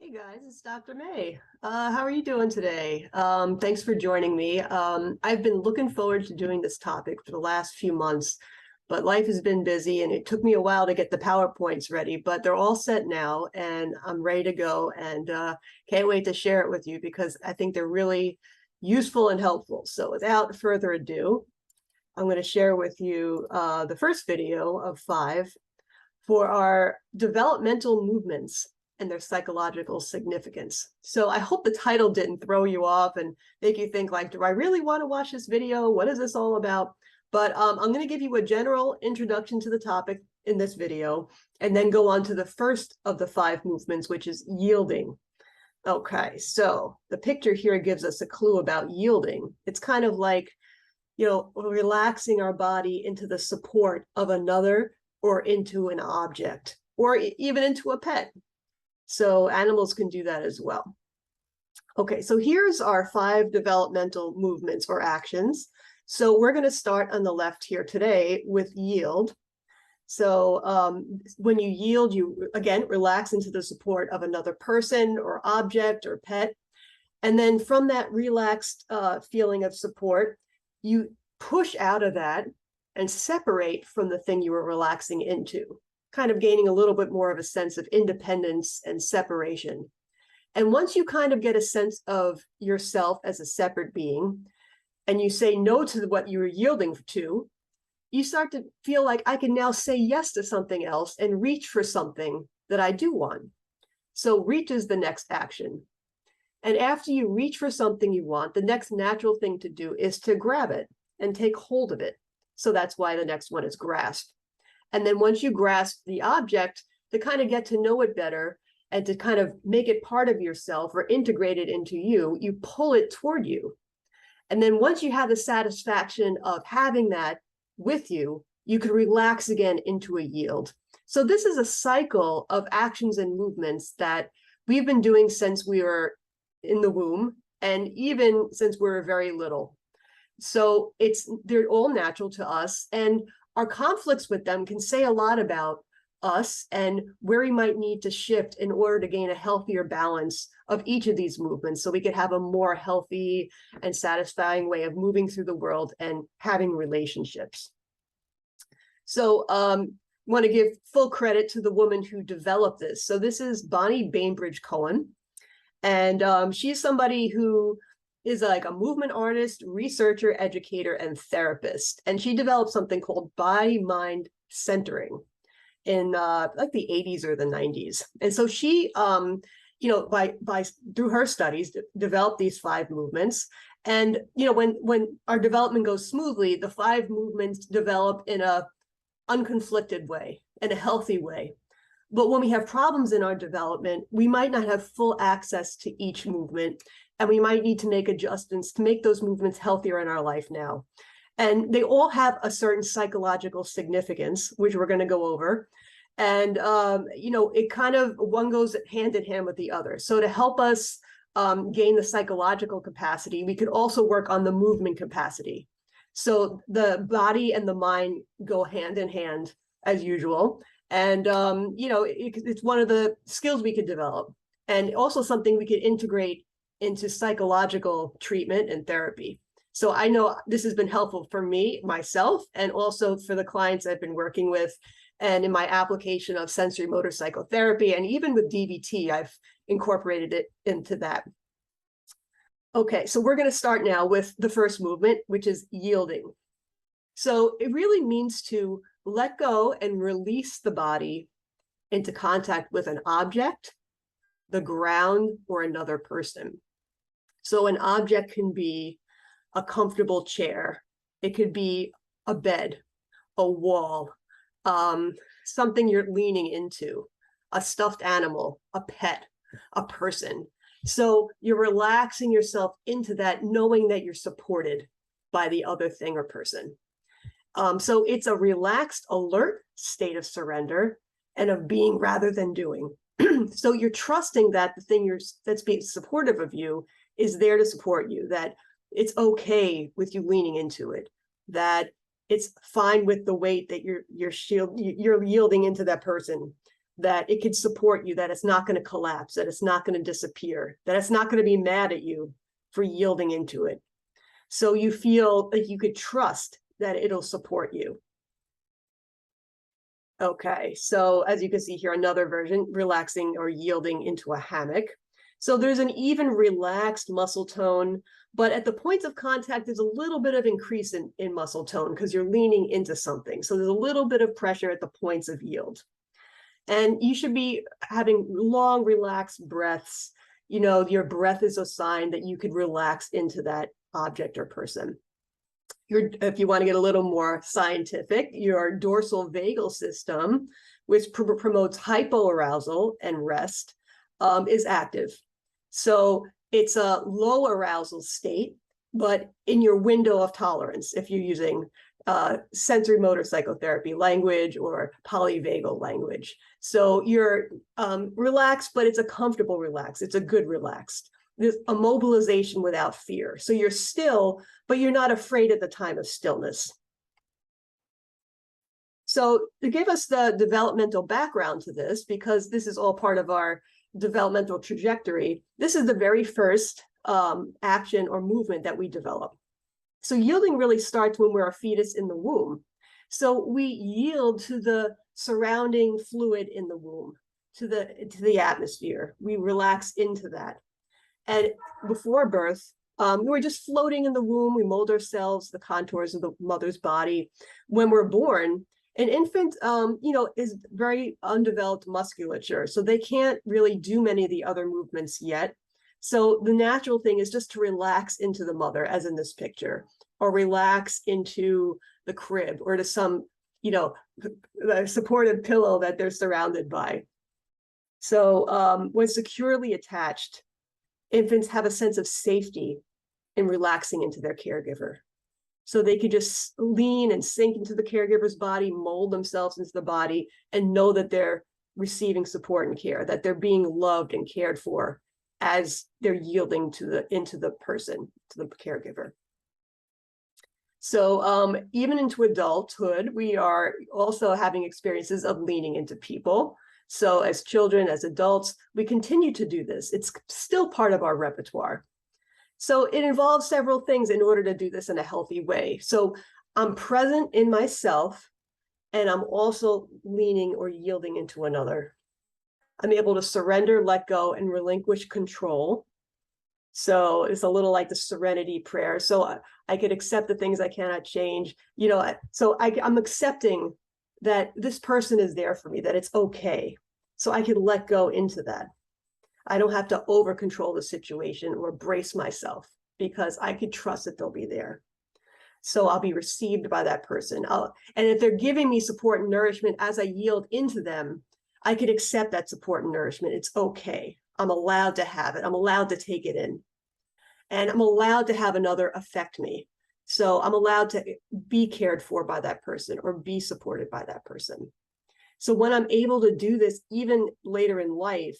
Hey guys, it's Dr. May. How are you doing today? Thanks for joining me. I've been looking forward to doing this topic for the last few months, but life has been busy and it took me a while to get the PowerPoints ready, but they're all set now and I'm ready to go and can't wait to share it with you because I think they're really useful and helpful. So without further ado, I'm going to share with you the first video of 5 for our developmental movements and their psychological significance. So I hope the title didn't throw you off and make you think like, do I really want to watch this video? What is this all about? But I'm going to give you a general introduction to the topic in this video, and then go on to the first of the 5 movements, which is yielding. Okay, so the picture here gives us a clue about yielding. It's kind of like, relaxing our body into the support of another or into an object, or even into a pet. So animals can do that as well. Okay, so here's our 5 developmental movements or actions. So we're going to start on the left here today with yield. So when you yield, you again relax into the support of another person or object or pet. And then from that relaxed feeling of support, you push out of that and separate from the thing you were relaxing into, kind of gaining a little bit more of a sense of independence and separation. And once you kind of get a sense of yourself as a separate being, and you say no to what you were yielding to, you start to feel like I can now say yes to something else and reach for something that I do want. So reach is the next action. And after you reach for something you want, the next natural thing to do is to grab it and take hold of it. So that's why the next one is grasp. And then once you grasp the object, to kind of get to know it better and to kind of make it part of yourself or integrate it into you, you pull it toward you. And then once you have the satisfaction of having that with you, you can relax again into a yield. So this is a cycle of actions and movements that we've been doing since we were in the womb and even since we were very little. So they're all natural to us, and our conflicts with them can say a lot about us and where we might need to shift in order to gain a healthier balance of each of these movements so we could have a more healthy and satisfying way of moving through the world and having relationships. So I want to give full credit to the woman who developed this. So this is Bainbridge Cohen, and she's somebody who is like a movement artist, researcher, educator, and therapist. And she developed something called body-mind centering in like the 80s or the 90s. And so she, through her studies, developed these 5 movements. And, when our development goes smoothly, the 5 movements develop in a unconflicted way, in a healthy way. But when we have problems in our development, we might not have full access to each movement, and we might need to make adjustments to make those movements healthier in our life now. And they all have a certain psychological significance, which we're going to go over. And, it kind of, one goes hand in hand with the other. So to help us gain the psychological capacity, we could also work on the movement capacity. So the body and the mind go hand in hand as usual. And, it's one of the skills we could develop, and also something we could integrate into psychological treatment and therapy. So I know this has been helpful for me, myself, and also for the clients I've been working with, and in my application of sensory motor psychotherapy, and even with DBT, I've incorporated it into that. Okay, so we're going to start now with the first movement, which is yielding. So it really means to let go and release the body into contact with an object, the ground, or another person. So an object can be a comfortable chair. It could be a bed, a wall, something you're leaning into, a stuffed animal, a pet, a person. So you're relaxing yourself into that, knowing that you're supported by the other thing or person. So it's a relaxed, alert state of surrender and of being rather than doing. So you're trusting that the thing that's being supportive of you is there to support you, that it's okay with you leaning into it, that it's fine with the weight that you're yielding into that person. that it could support you, that it's not going to collapse, that it's not going to disappear, that it's not going to be mad at you for yielding into it. So you feel like you could trust that it'll support you. Okay, so as you can see here, another version, relaxing or yielding into a hammock. So there's an even relaxed muscle tone, but at the points of contact, there's a little bit of increase in muscle tone because you're leaning into something. So there's a little bit of pressure at the points of yield. And you should be having long, relaxed breaths. You know, your breath is a sign that you could relax into that object or person. If you want to get a little more scientific, your dorsal vagal system, which promotes hypoarousal and rest, is active. So it's a low arousal state, but in your window of tolerance, if you're using sensory motor psychotherapy language or polyvagal language. So you're relaxed, but it's a comfortable relax. It's a good relaxed. There's a mobilization without fear. So you're still, but you're not afraid at the time of stillness. So to give us the developmental background to this, because this is all part of our developmental trajectory, this is the very first action or movement that we develop. So yielding really starts when we're a fetus in the womb. So we yield to the surrounding fluid in the womb, to the atmosphere. We relax into that. And before birth, we were just floating in the womb. We mold ourselves, the contours of the mother's body. When we're born, an infant, is very undeveloped musculature. So they can't really do many of the other movements yet. So the natural thing is just to relax into the mother, as in this picture, or relax into the crib or to some, the supportive pillow that they're surrounded by. So when securely attached, infants have a sense of safety in relaxing into their caregiver. So they could just lean and sink into the caregiver's body, mold themselves into the body, and know that they're receiving support and care, that they're being loved and cared for as they're yielding into the person, to the caregiver. So even into adulthood, we are also having experiences of leaning into people. So as children, as adults, we continue to do this. It's still part of our repertoire. So it involves several things in order to do this in a healthy way. So I'm present in myself, and I'm also leaning or yielding into another. I'm able to surrender, let go, and relinquish control. So it's a little like the serenity prayer. So I could accept the things I cannot change. So I'm accepting that this person is there for me, that it's okay. So I can let go into that. I don't have to over control the situation or brace myself, because I could trust that they'll be there. So I'll be received by that person. And if they're giving me support and nourishment as I yield into them, I could accept that support and nourishment. It's okay. I'm allowed to have it. I'm allowed to take it in. And I'm allowed to have another affect me. So I'm allowed to be cared for by that person or be supported by that person. So when I'm able to do this, even later in life,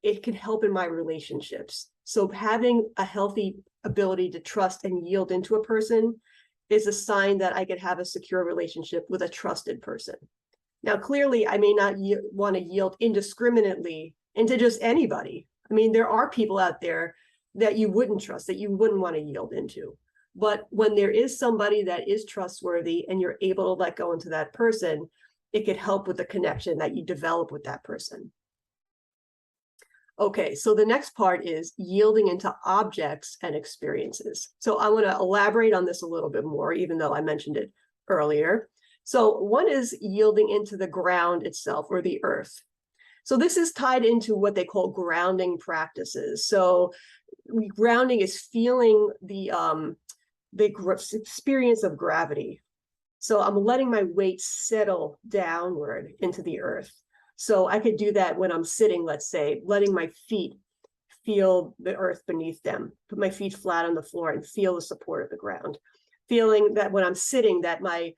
it can help in my relationships. So having a healthy ability to trust and yield into a person is a sign that I could have a secure relationship with a trusted person. Now, clearly, I may not want to yield indiscriminately into just anybody. I mean, there are people out there that you wouldn't trust, that you wouldn't want to yield into. But when there is somebody that is trustworthy and you're able to let go into that person, it could help with the connection that you develop with that person. Okay, so the next part is yielding into objects and experiences. So I want to elaborate on this a little bit more, even though I mentioned it earlier. So one is yielding into the ground itself, or the earth. So this is tied into what they call grounding practices. So grounding is feeling the experience of gravity. So I'm letting my weight settle downward into the earth. So I could do that when I'm sitting, let's say, letting my feet feel the earth beneath them, put my feet flat on the floor and feel the support of the ground. Feeling that when I'm sitting, that my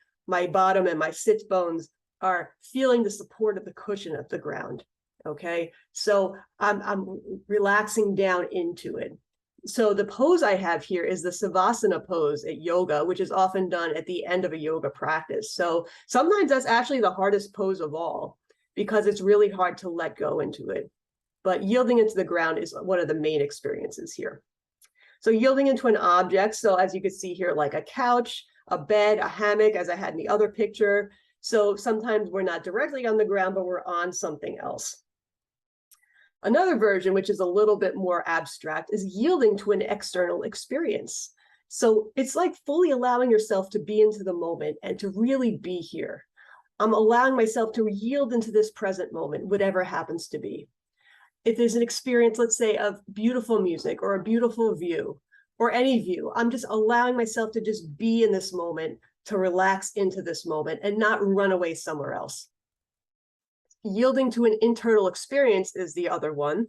bottom and my sit bones are feeling the support of the cushion of the ground. Okay, so I'm relaxing down into it. So the pose I have here is the Savasana pose at yoga, which is often done at the end of a yoga practice. So sometimes that's actually the hardest pose of all, because it's really hard to let go into it. But yielding into the ground is one of the main experiences here. So yielding into an object, so as you can see here, like a couch, a bed, a hammock, as I had in the other picture. So sometimes we're not directly on the ground, but we're on something else. Another version, which is a little bit more abstract, is yielding to an external experience. So it's like fully allowing yourself to be into the moment and to really be here. I'm allowing myself to yield into this present moment, whatever happens to be. If there's an experience, let's say, of beautiful music or a beautiful view or any view, I'm just allowing myself to just be in this moment, to relax into this moment and not run away somewhere else. Yielding to an internal experience is the other one.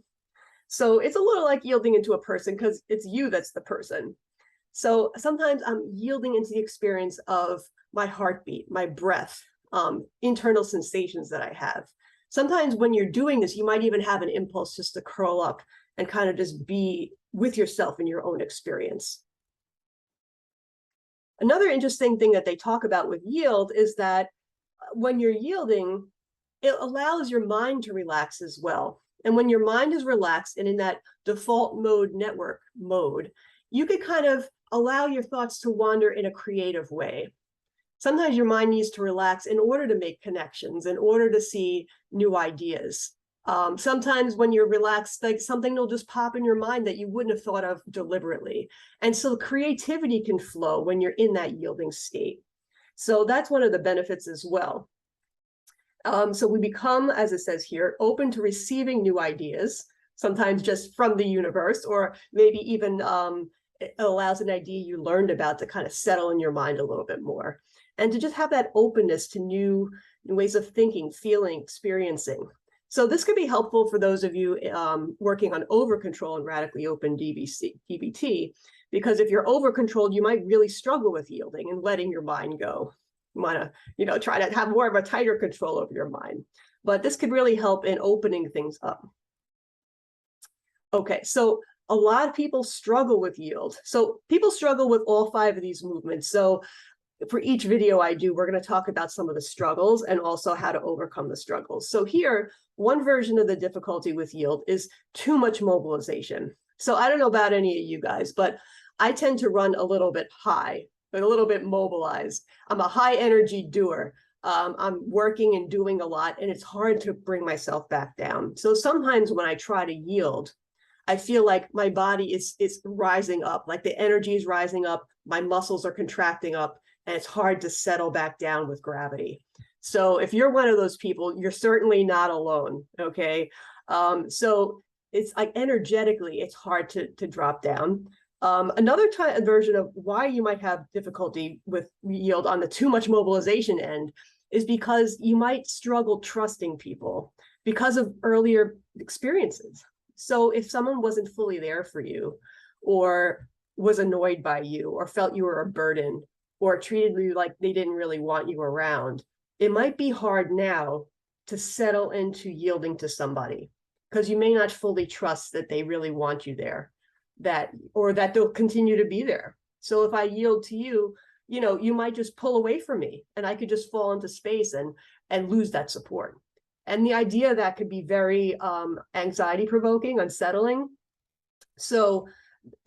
So it's a little like yielding into a person because it's you that's the person. So sometimes I'm yielding into the experience of my heartbeat, my breath, internal sensations that I have. Sometimes when you're doing this, you might even have an impulse just to curl up and kind of just be with yourself in your own experience. Another interesting thing that they talk about with yield is that when you're yielding, it allows your mind to relax as well. And when your mind is relaxed and in that default mode, network mode, you could kind of allow your thoughts to wander in a creative way. Sometimes your mind needs to relax in order to make connections, in order to see new ideas. Sometimes when you're relaxed, like something will just pop in your mind that you wouldn't have thought of deliberately. And so creativity can flow when you're in that yielding state. So that's one of the benefits as well. So we become, as it says here, open to receiving new ideas, sometimes just from the universe, or maybe even it allows an idea you learned about to kind of settle in your mind a little bit more. And to just have that openness to new ways of thinking, feeling, experiencing. So this could be helpful for those of you working on over-control and radically open DBT, because if you're over-controlled, you might really struggle with yielding and letting your mind go. You want to, try to have more of a tighter control over your mind. But this could really help in opening things up. Okay, so a lot of people struggle with yield. So people struggle with all 5 of these movements. So for each video I do, we're going to talk about some of the struggles and also how to overcome the struggles. So here, one version of the difficulty with yield is too much mobilization. So I don't know about any of you guys, but I tend to run a little bit high, but a little bit mobilized. I'm a high energy doer. I'm working and doing a lot, and it's hard to bring myself back down. So sometimes when I try to yield, I feel like my body is rising up, like the energy is rising up, my muscles are contracting up, and it's hard to settle back down with gravity. So if you're one of those people, you're certainly not alone, okay? So it's like energetically, it's hard to drop down. Another version of why you might have difficulty with yield on the too much mobilization end is because you might struggle trusting people because of earlier experiences. So if someone wasn't fully there for you, or was annoyed by you, or felt you were a burden, or treated you like they didn't really want you around, it might be hard now to settle into yielding to somebody because you may not fully trust that they really want you there, or that they'll continue to be there. So if I yield to you, you might just pull away from me and I could just fall into space and lose that support. And the idea that could be very anxiety provoking, unsettling. So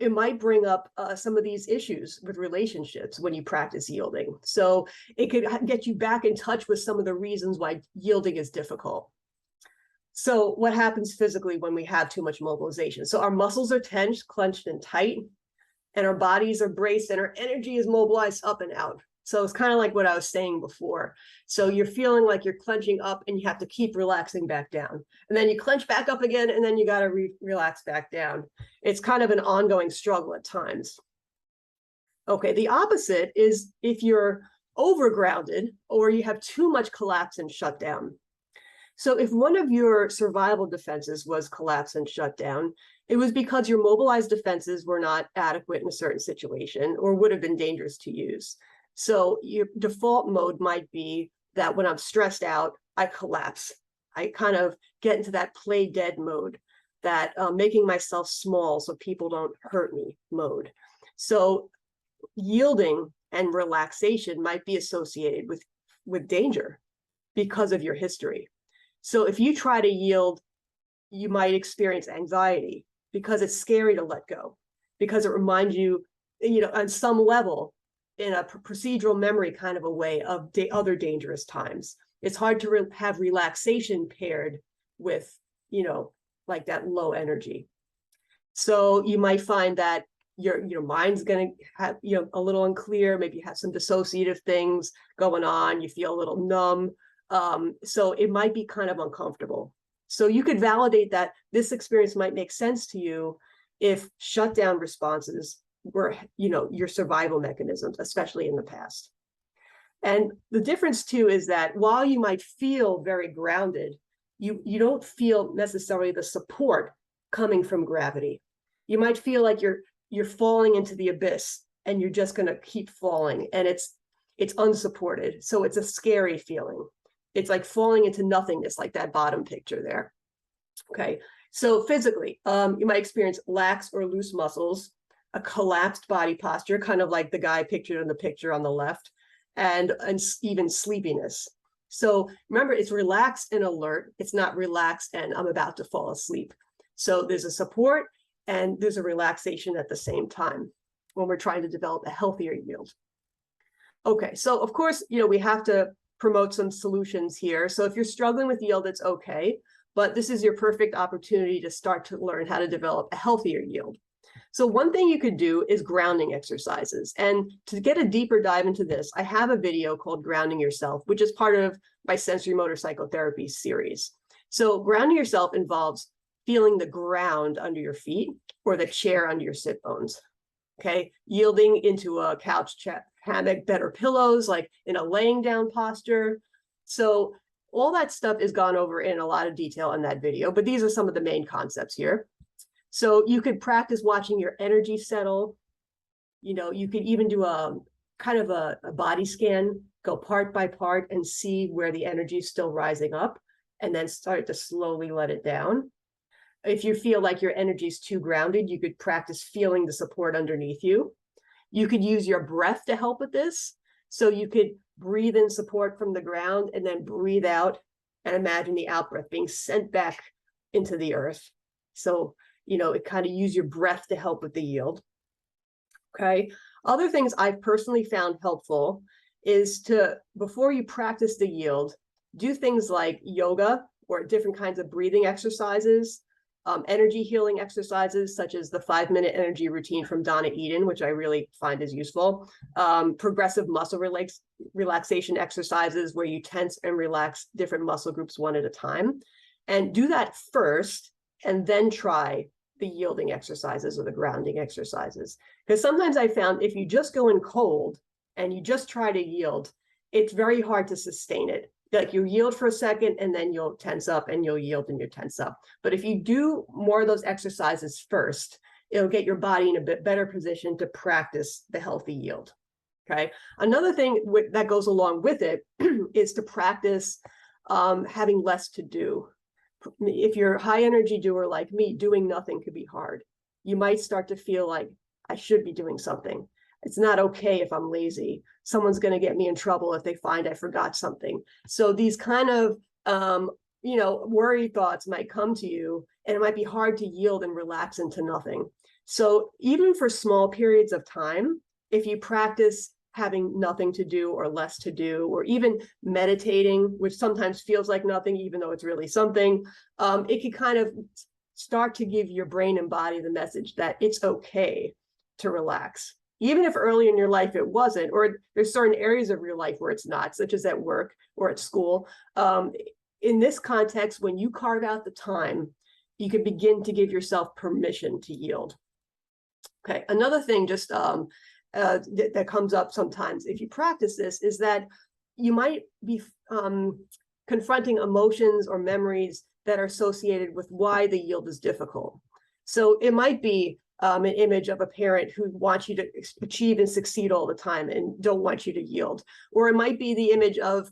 it might bring up some of these issues with relationships when you practice yielding. So it could get you back in touch with some of the reasons why yielding is difficult. So what happens physically when we have too much mobilization? So our muscles are tensed, clenched, and tight, and our bodies are braced, and our energy is mobilized up and out. So it's kind of like what I was saying before. So you're feeling like you're clenching up and you have to keep relaxing back down. And then you clench back up again, and then you got to relax back down. It's kind of an ongoing struggle at times. Okay, the opposite is if you're overgrounded or you have too much collapse and shutdown. So if one of your survival defenses was collapse and shutdown, it was because your mobilized defenses were not adequate in a certain situation or would have been dangerous to use. So your default mode might be that when I'm stressed out, I collapse. I kind of get into that play dead mode, that making myself small so people don't hurt me mode. So yielding and relaxation might be associated with danger because of your history. So if you try to yield, you might experience anxiety because it's scary to let go, because it reminds you, on some level, in a procedural memory kind of a way, of other dangerous times. It's hard to have relaxation paired with, like that low energy. So you might find that your mind's going to have, a little unclear. Maybe you have some dissociative things going on. You feel a little numb. So it might be kind of uncomfortable. So you could validate that this experience might make sense to you if shutdown responses were, your survival mechanisms, especially in the past. And the difference too is that while you might feel very grounded, you don't feel necessarily the support coming from gravity. You might feel like you're falling into the abyss and you're just going to keep falling, and it's unsupported. So it's a scary feeling. It's like falling into nothingness, like that bottom picture there. Okay, so physically, you might experience lax or loose muscles, a collapsed body posture, kind of like the guy pictured in the picture on the left, and even sleepiness. So remember, it's relaxed and alert. It's not relaxed and I'm about to fall asleep. So there's a support and there's a relaxation at the same time when we're trying to develop a healthier yield. Okay, so of course, we have to promote some solutions here. So if you're struggling with yield, it's okay, but this is your perfect opportunity to start to learn how to develop a healthier yield. So one thing you could do is grounding exercises. And to get a deeper dive into this, I have a video called Grounding Yourself, which is part of my sensory motor psychotherapy series. So grounding yourself involves feeling the ground under your feet or the chair under your sit bones. Okay, yielding into a couch, hammock, better pillows, like in a laying down posture. So all that stuff is gone over in a lot of detail in that video, but these are some of the main concepts here. So you could practice watching your energy settle. You could even do a kind of a body scan, go part by part and see where the energy is still rising up, and then start to slowly let it down. If you feel like your energy is too grounded, you could practice feeling the support underneath you. You could use your breath to help with this. So you could breathe in support from the ground and then breathe out and imagine the out breath being sent back into the earth. So, it kind of use your breath to help with the yield. Okay. Other things I've personally found helpful is to, before you practice the yield, do things like yoga or different kinds of breathing exercises, energy healing exercises, such as the 5-minute energy routine from Donna Eden, which I really find is useful, progressive muscle relaxation exercises where you tense and relax different muscle groups one at a time, and do that first, and then try the yielding exercises or the grounding exercises. Because sometimes I found if you just go in cold and you just try to yield, it's very hard to sustain it. Like you yield for a second and then you'll tense up and you'll yield and you tense up. But if you do more of those exercises first, it'll get your body in a bit better position to practice the healthy yield. Okay. Another thing that goes along with it is to practice having less to do. If you're a high energy doer like me, doing nothing could be hard. You might start to feel like I should be doing something. It's not okay if I'm lazy. Someone's going to get me in trouble if they find I forgot something. So these kind of, worry thoughts might come to you, and it might be hard to yield and relax into nothing. So even for small periods of time, if you practice having nothing to do or less to do, or even meditating, which sometimes feels like nothing, even though it's really something, it can kind of start to give your brain and body the message that it's okay to relax. Even if early in your life it wasn't, or there's certain areas of your life where it's not, such as at work or at school. In this context, when you carve out the time, you can begin to give yourself permission to yield. Okay, another thing just that comes up sometimes if you practice this is that you might be confronting emotions or memories that are associated with why the yield is difficult. So it might be an image of a parent who wants you to achieve and succeed all the time and don't want you to yield. Or it might be the image of,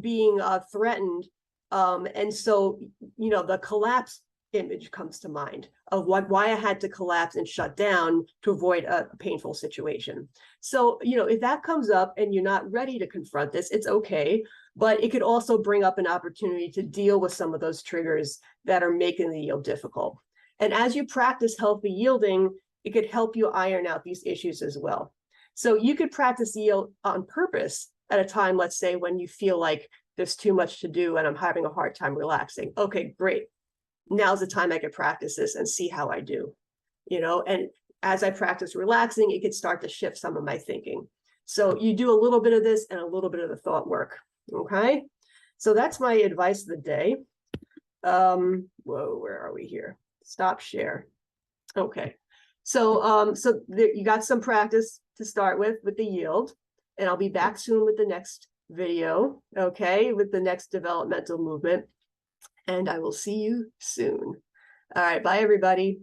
being threatened. And so, the collapse image comes to mind of why I had to collapse and shut down to avoid a painful situation. So, if that comes up and you're not ready to confront this, it's okay. but it could also bring up an opportunity to deal with some of those triggers that are making the yield difficult. And as you practice healthy yielding, it could help you iron out these issues as well. So you could practice yield on purpose at a time, let's say, when you feel like there's too much to do and I'm having a hard time relaxing. Okay, great. Now's the time I could practice this and see how I do, and as I practice relaxing, it could start to shift some of my thinking. So you do a little bit of this and a little bit of the thought work. Okay. So that's my advice of the day. Whoa, where are we here? Stop share. Okay. So, you got some practice to start with the yield, and I'll be back soon with the next video. Okay. With the next developmental movement, and I will see you soon. All right. Bye, everybody.